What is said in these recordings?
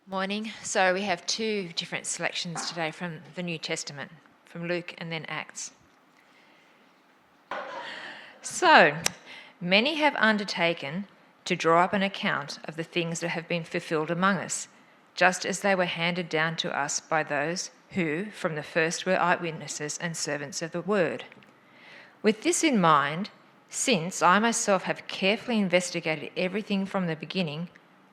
Morning. So we have two different selections today from the New Testament, from Luke and then Acts. So, many have undertaken to draw up an account of the things that have been fulfilled among us, just as they were handed down to us by those who, from the first, were eyewitnesses and servants of the word. With this in mind, since I myself have carefully investigated everything from the beginning,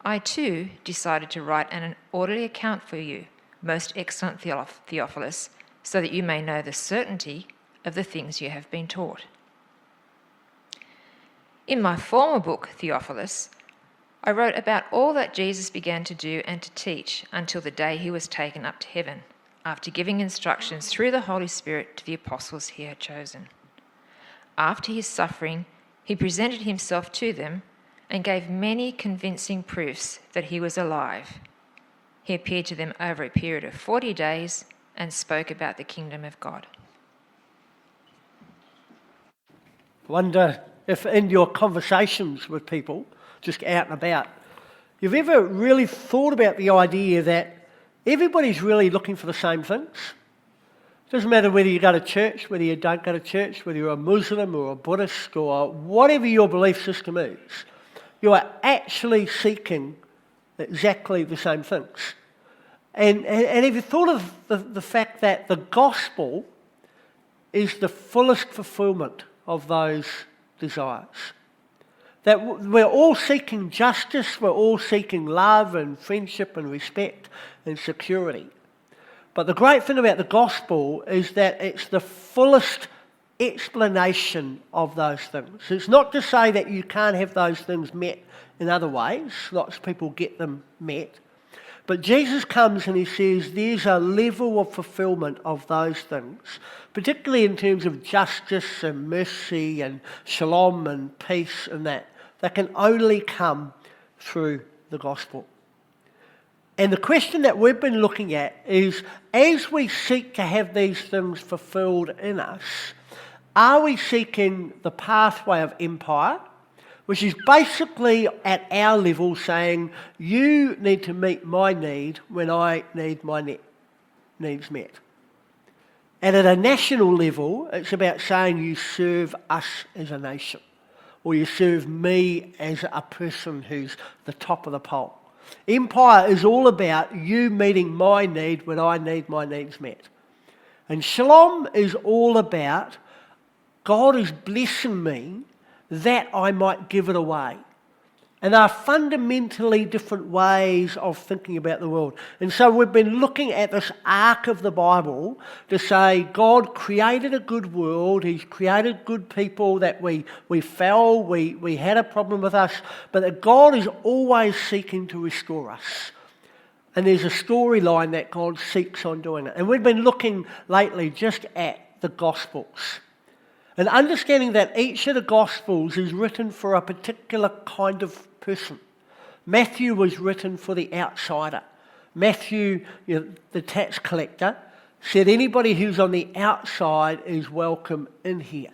I too decided to write an orderly account for you, most excellent Theophilus, so that you may know the certainty of the things you have been taught. In my former book, Theophilus, I wrote about all that Jesus began to do and to teach until the day he was taken up to heaven, after giving instructions through the Holy Spirit to the apostles he had chosen. After his suffering, he presented himself to them and gave many convincing proofs that he was alive. He appeared to them over a period of 40 days and spoke about the kingdom of God. I wonder if in your conversations with people, just out and about, you've ever really thought about the idea that everybody's really looking for the same things. It doesn't matter whether you go to church, whether you don't go to church, whether you're a Muslim or a Buddhist or whatever your belief system is. You are actually seeking exactly the same things. And have you thought of the fact that the gospel is the fullest fulfillment of those desires? That we're all seeking justice, we're all seeking love and friendship and respect and security. But the great thing about the gospel is that it's the fullest explanation of those things. It's not to say that you can't have those things met in other ways, lots of people get them met, but Jesus comes and he says there's a level of fulfillment of those things, particularly in terms of justice and mercy and shalom and peace and that can only come through the gospel. And the question that we've been looking at is, as we seek to have these things fulfilled in us, are we seeking the pathway of empire, which is basically at our level saying, you need to meet my need when I need my needs met. And at a national level, it's about saying you serve us as a nation, or you serve me as a person who's the top of the pole. Empire is all about you meeting my need when I need my needs met. And shalom is all about God is blessing me that I might give it away. And there are fundamentally different ways of thinking about the world. And so we've been looking at this arc of the Bible to say God created a good world, he's created good people, that we fell, we had a problem with us, but that God is always seeking to restore us. And there's a storyline that God seeks on doing it. And we've been looking lately just at the Gospels. And understanding that each of the Gospels is written for a particular kind of person. Matthew was written for the outsider. Matthew, the tax collector, said anybody who's on the outside is welcome in here.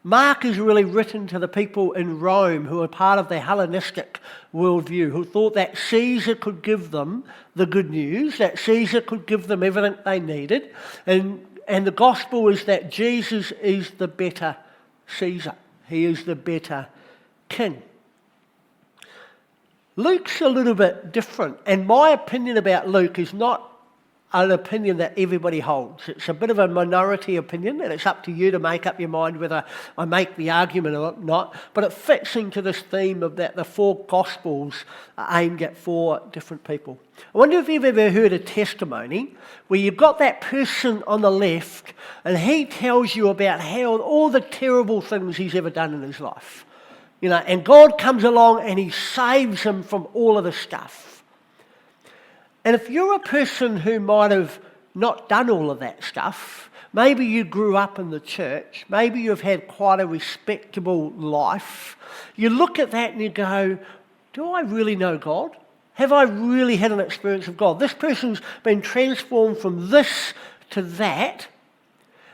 Mark is really written to the people in Rome who are part of the Hellenistic worldview, who thought that Caesar could give them the good news, that Caesar could give them everything they needed, and the gospel is that Jesus is the better Caesar. He is the better king. Luke's a little bit different, and my opinion about Luke is not an opinion that everybody holds. It's a bit of a minority opinion, and it's up to you to make up your mind whether I make the argument or not, but it fits into this theme of that the four Gospels are aimed at four different people. I wonder if you've ever heard a testimony where you've got that person on the left and he tells you about how all the terrible things he's ever done in his life. And God comes along and he saves him from all of the stuff. And if you're a person who might have not done all of that stuff, maybe you grew up in the church, maybe you've had quite a respectable life, you look at that and you go, do I really know God? Have I really had an experience of God? This person's been transformed from this to that,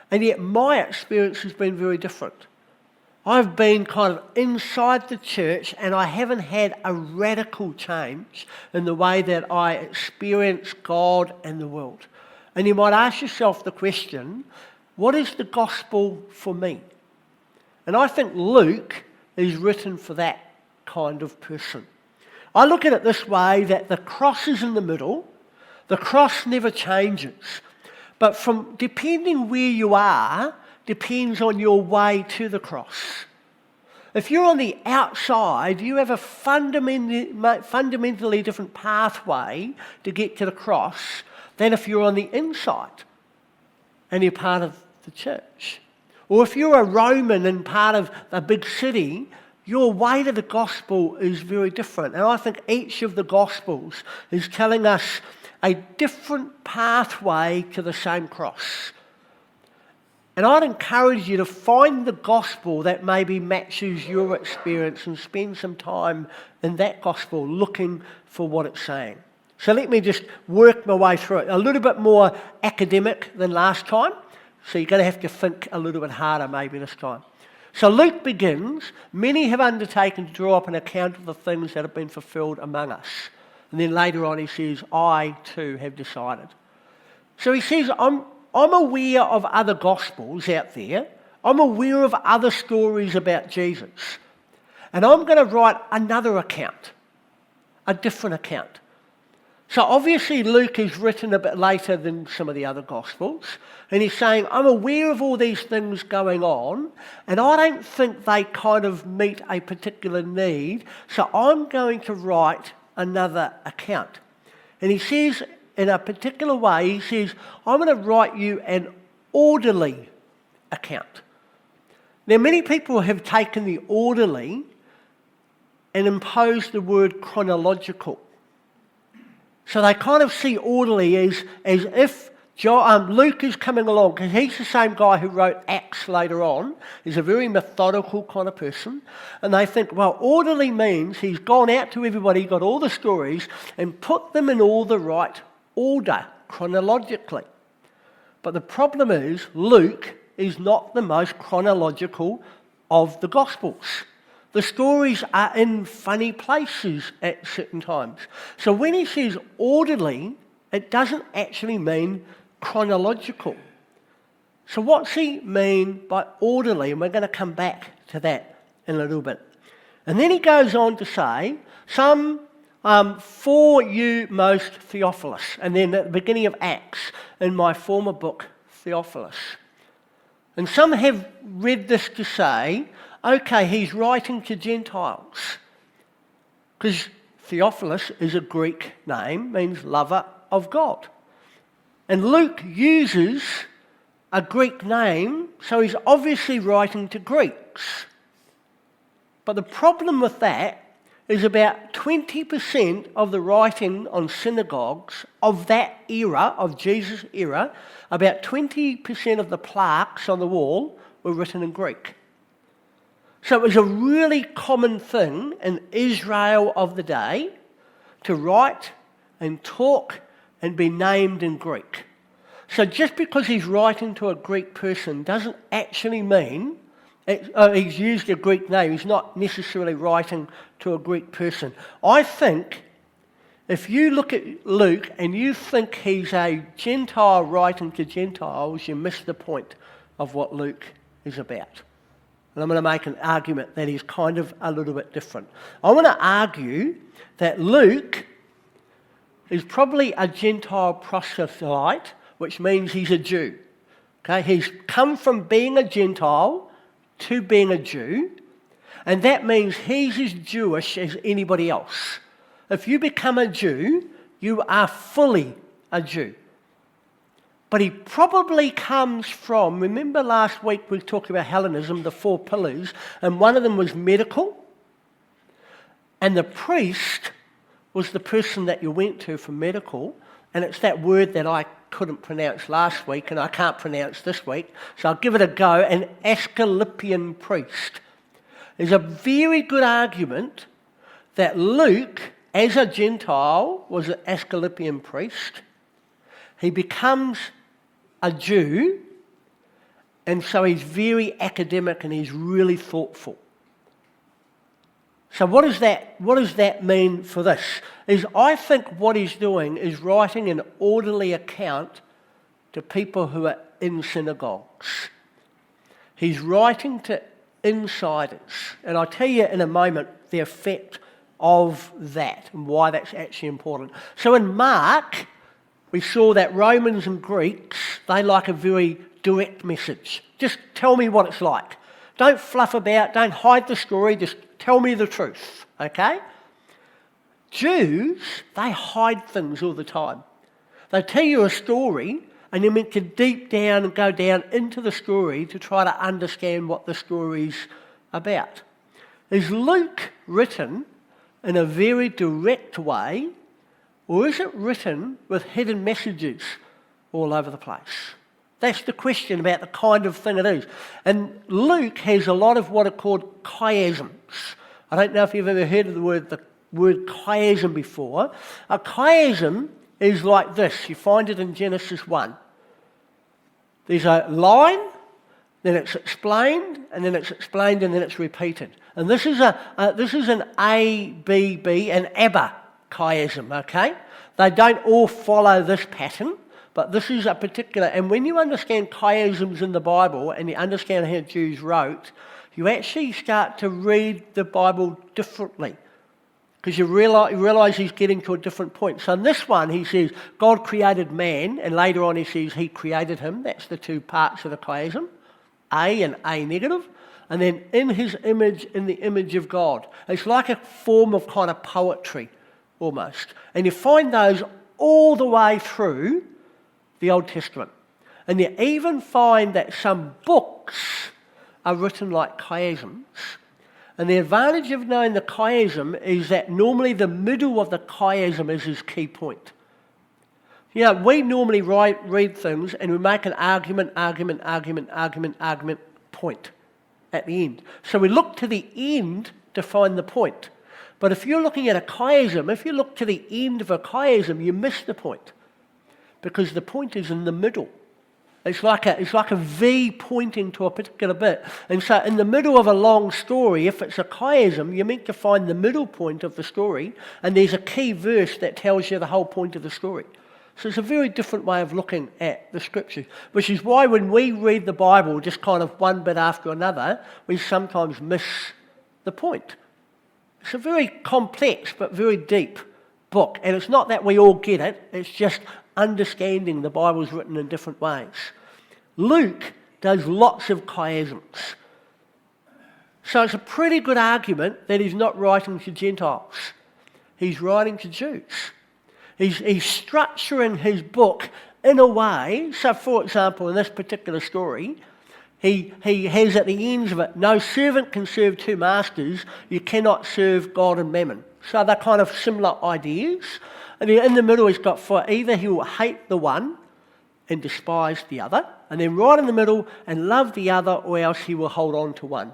and yet my experience has been very different. I've been kind of inside the church and I haven't had a radical change in the way that I experience God and the world. And you might ask yourself the question, what is the gospel for me? And I think Luke is written for that kind of person. I look at it this way, that the cross is in the middle. The cross never changes. But from depending where you are, depends on your way to the cross. If you're on the outside, you have a fundamentally different pathway to get to the cross than if you're on the inside and you're part of the church. Or if you're a Roman and part of a big city, your way to the gospel is very different. And I think each of the gospels is telling us a different pathway to the same cross. And I'd encourage you to find the gospel that maybe matches your experience and spend some time in that gospel looking for what it's saying. So let me just work my way through it. A little bit more academic than last time, so you're going to have to think a little bit harder maybe this time. So Luke begins, many have undertaken to draw up an account of the things that have been fulfilled among us. And then later on he says, I too have decided. So he says, I'm aware of other gospels out there. I'm aware of other stories about Jesus. And I'm going to write another account, a different account. So obviously Luke is written a bit later than some of the other gospels. And he's saying, I'm aware of all these things going on, and I don't think they kind of meet a particular need. So I'm going to write another account. And he says, in a particular way, he says, I'm going to write you an orderly account. Now, many people have taken the orderly and imposed the word chronological. So they kind of see orderly as if Luke is coming along, because he's the same guy who wrote Acts later on. He's a very methodical kind of person. And they think, well, orderly means he's gone out to everybody, got all the stories, and put them in all the right order, chronologically. But the problem is, Luke is not the most chronological of the Gospels. The stories are in funny places at certain times. So when he says orderly, it doesn't actually mean chronological. So what's he mean by orderly? And we're going to come back to that in a little bit. And then he goes on to say, some for you most Theophilus. And then at the beginning of Acts, in my former book, Theophilus. And some have read this to say, okay, he's writing to Gentiles. Because Theophilus is a Greek name, means lover of God. And Luke uses a Greek name, so he's obviously writing to Greeks. But the problem with that is about 20% of the writing on synagogues of that era, of Jesus' era, about 20% of the plaques on the wall were written in Greek. So it was a really common thing in Israel of the day to write and talk and be named in Greek. So just because he's writing to a Greek person doesn't actually mean he's used a Greek name. He's not necessarily writing to a Greek person. I think if you look at Luke and you think he's a Gentile writing to Gentiles, you miss the point of what Luke is about. And I'm going to make an argument that is kind of a little bit different. I want to argue that Luke is probably a Gentile proselyte, which means he's a Jew. Okay, he's come from being a Gentile to being a Jew, and that means he's as Jewish as anybody else. If you become a Jew, you are fully a Jew. But he probably comes from, remember last week we talked about Hellenism, the 4 pillars, and one of them was medical, and the priest was the person that you went to for medical, and it's that word that I couldn't pronounce last week and I can't pronounce this week, so I'll give it a go, an Asclepian priest. There's a very good argument that Luke, as a Gentile, was an Asclepian priest. He becomes a Jew, And so he's very academic and he's really thoughtful. So what does that mean for this? I think what he's doing is writing an orderly account to people who are in synagogues. He's writing to insiders. And I'll tell you in a moment the effect of that and why that's actually important. So in Mark, we saw that Romans and Greeks, they like a very direct message. Just tell me what it's like. Don't fluff about, don't hide the story, just tell me the truth, okay? Jews, they hide things all the time. They tell you a story and you're meant to deep down and go down into the story to try to understand what the story's about. Is Luke written in a very direct way, or is it written with hidden messages all over the place? That's the question about the kind of thing it is. And Luke has a lot of what are called chiasms. I don't know if you've ever heard of the word chiasm before. A chiasm is like this. You find it in Genesis 1. There's a line, then it's explained, and then it's explained, and then it's repeated. And this is an ABB, an ABBA chiasm, okay? They don't all follow this pattern, but this is a particular, and when you understand chiasms in the Bible and you understand how Jews wrote, you actually start to read the Bible differently because you realise he's getting to a different point. So in this one he says God created man, and later on he says he created him. That's the two parts of the chiasm, A and A negative, and then in his image, in the image of God. It's like a form of kind of poetry almost. And you find those all the way through the Old Testament. And you even find that some books are written like chiasms. And the advantage of knowing the chiasm is that normally the middle of the chiasm is his key point. You know, we normally read things and we make an argument point at the end. So we look to the end to find the point. But if you're looking at a chiasm, if you look to the end of a chiasm, you miss the point because the point is in the middle. It's like a V pointing to a particular bit. And so in the middle of a long story, if it's a chiasm, you're meant to find the middle point of the story, and there's a key verse that tells you the whole point of the story. So it's a very different way of looking at the scriptures, which is why when we read the Bible just kind of one bit after another, we sometimes miss the point. It's a very complex but very deep book, and it's not that we all get it, it's just understanding the Bible's written in different ways. Luke does lots of chiasms. So it's a pretty good argument that he's not writing to Gentiles. He's writing to Jews. He's structuring his book in a way, so for example, in this particular story, he has at the ends of it, no servant can serve two masters, you cannot serve God and mammon. So they're kind of similar ideas. And then in the middle he's got, for either he will hate the one and despise the other, and then right in the middle, and love the other, or else he will hold on to one.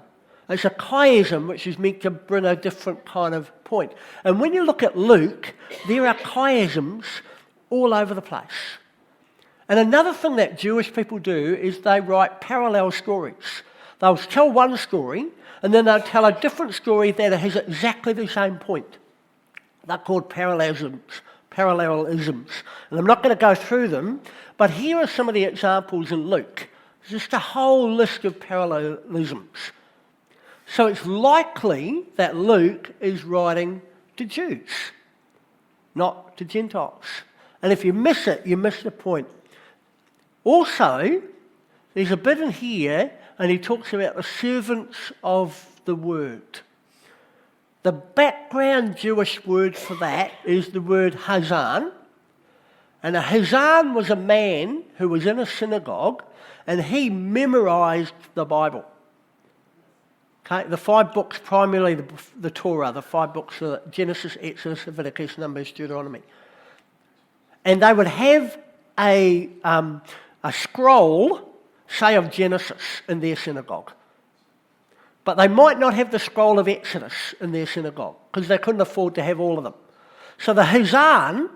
It's a chiasm which is meant to bring a different kind of point. And when you look at Luke, there are chiasms all over the place. And another thing that Jewish people do is they write parallel stories. They'll tell one story, and then they'll tell a different story that has exactly the same point. They're called parallelisms. And I'm not going to go through them, but here are some of the examples in Luke. There's just a whole list of parallelisms. So it's likely that Luke is writing to Jews, not to Gentiles. And if you miss it, you miss the point. Also, there's a bit in here, and he talks about the servants of the word. The background Jewish word for that is the word hazan. And a hazan was a man who was in a synagogue and he memorised the Bible. Okay, the 5 books, primarily the Torah, the 5 books are Genesis, Exodus, Leviticus, Numbers, Deuteronomy. And they would have a scroll, say of Genesis, in their synagogue. But they might not have the scroll of Exodus in their synagogue because they couldn't afford to have all of them. So the Hazan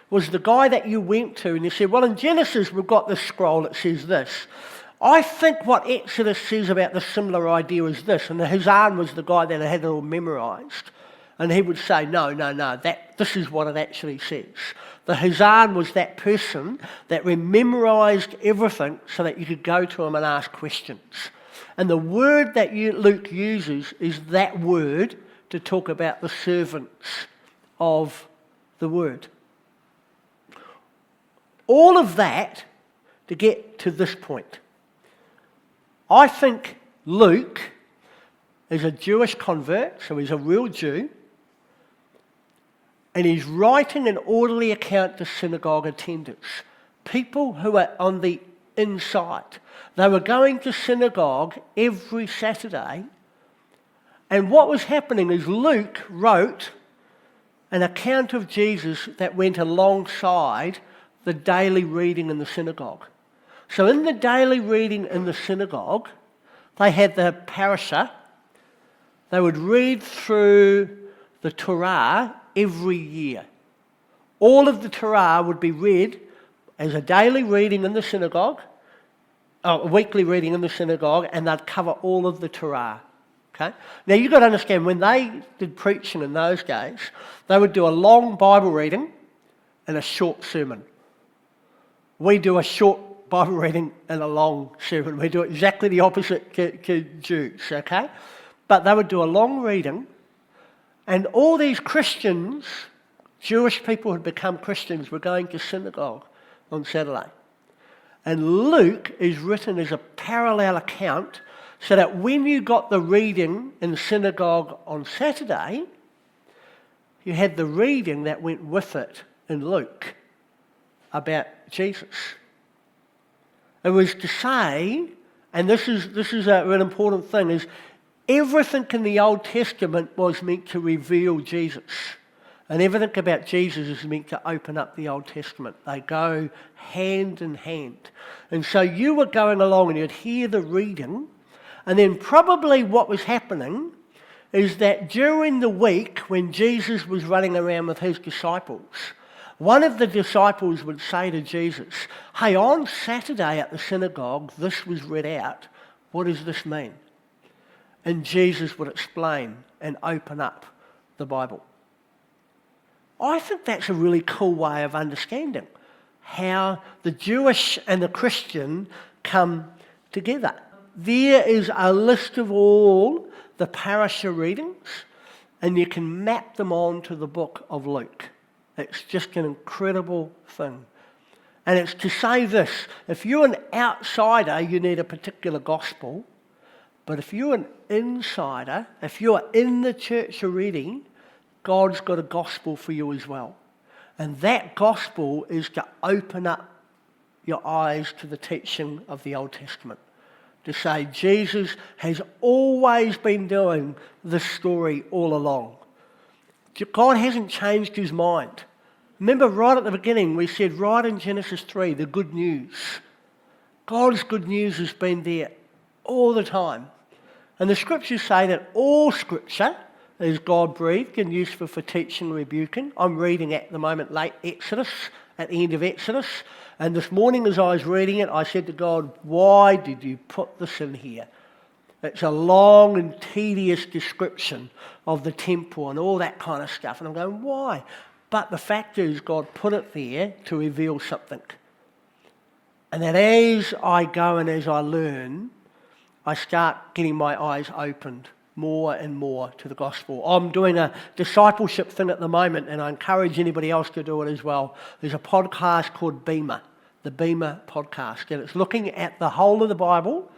was the guy that you went to and you said, well, in Genesis we've got this scroll that says this. I think what Exodus says about the similar idea is this, and the Hazan was the guy that had it all memorised, and he would say, no, this is what it actually says. The Hazan was that person that memorised everything so that you could go to him and ask questions. And the word that Luke uses is that word to talk about the servants of the word. All of that to get to this point. I think Luke is a Jewish convert, so he's a real Jew, and he's writing an orderly account to synagogue attendants, people who are on the inside. They were going to synagogue every Saturday, and what was happening is Luke wrote an account of Jesus that went alongside the daily reading in the synagogue. So in the daily reading in the synagogue, they had the parasha. They would read through the Torah every year. All of the Torah would be read as a daily reading in the synagogue, a weekly reading in the synagogue, and they'd cover all of the Torah. Okay? Now you've got to understand, when they did preaching in those days, they would do a long Bible reading and a short sermon. We do a short Bible reading and a long sermon. We do exactly the opposite to Jews, okay? But they would do a long reading, and all these Christians, Jewish people who had become Christians, were going to synagogue on Saturday. And Luke is written as a parallel account so that when you got the reading in synagogue on Saturday, you had the reading that went with it in Luke about Jesus. It was to say, and this is an important thing, is everything in the Old Testament was meant to reveal Jesus. And everything about Jesus is meant to open up the Old Testament. They go hand in hand. And so you were going along and you'd hear the reading, and then probably what was happening is that during the week when Jesus was running around with his disciples, one of the disciples would say to Jesus, hey, on Saturday at the synagogue, this was read out. What does this mean? And Jesus would explain and open up the Bible. I think that's a really cool way of understanding how the Jewish and the Christian come together. There is a list of all the parasha readings, and you can map them onto the book of Luke. It's just an incredible thing. And it's to say this, if you're an outsider, you need a particular gospel. But if you're an insider, if you're in the church already, God's got a gospel for you as well. And that gospel is to open up your eyes to the teaching of the Old Testament. To say Jesus has always been doing this story all along. God hasn't changed his mind. Remember right at the beginning we said right in Genesis 3, the good news. God's good news has been there all the time. And the scriptures say that all scripture is God-breathed and useful for teaching and rebuking. I'm reading at the moment late Exodus, at the end of Exodus. And this morning as I was reading it, I said to God, why did you put this in here? It's a long and tedious description of the temple and all that kind of stuff. And I'm going, why? But the fact is God put it there to reveal something. And that as I go and as I learn, I start getting my eyes opened more and more to the gospel. I'm doing a discipleship thing at the moment, and I encourage anybody else to do it as well. There's a podcast called Beamer, the Beamer podcast, and it's looking at the whole of the Bible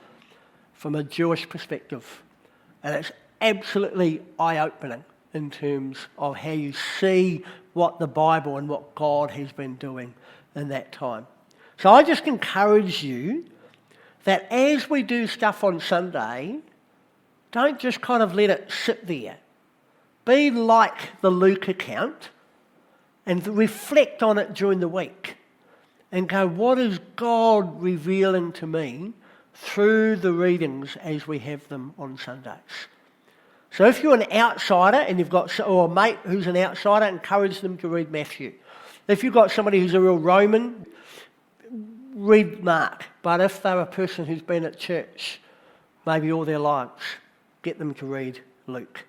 from a Jewish perspective. And it's absolutely eye-opening in terms of how you see what the Bible and what God has been doing in that time. So I just encourage you that as we do stuff on Sunday, don't just kind of let it sit there. Be like the Luke account and reflect on it during the week and go, what is God revealing to me through the readings as we have them on Sundays? So if you're an outsider and you've got or a mate who's an outsider, encourage them to read Matthew. If you've got somebody who's a real Roman, read Mark, but if they're a person who's been at church maybe all their lives, get them to read Luke.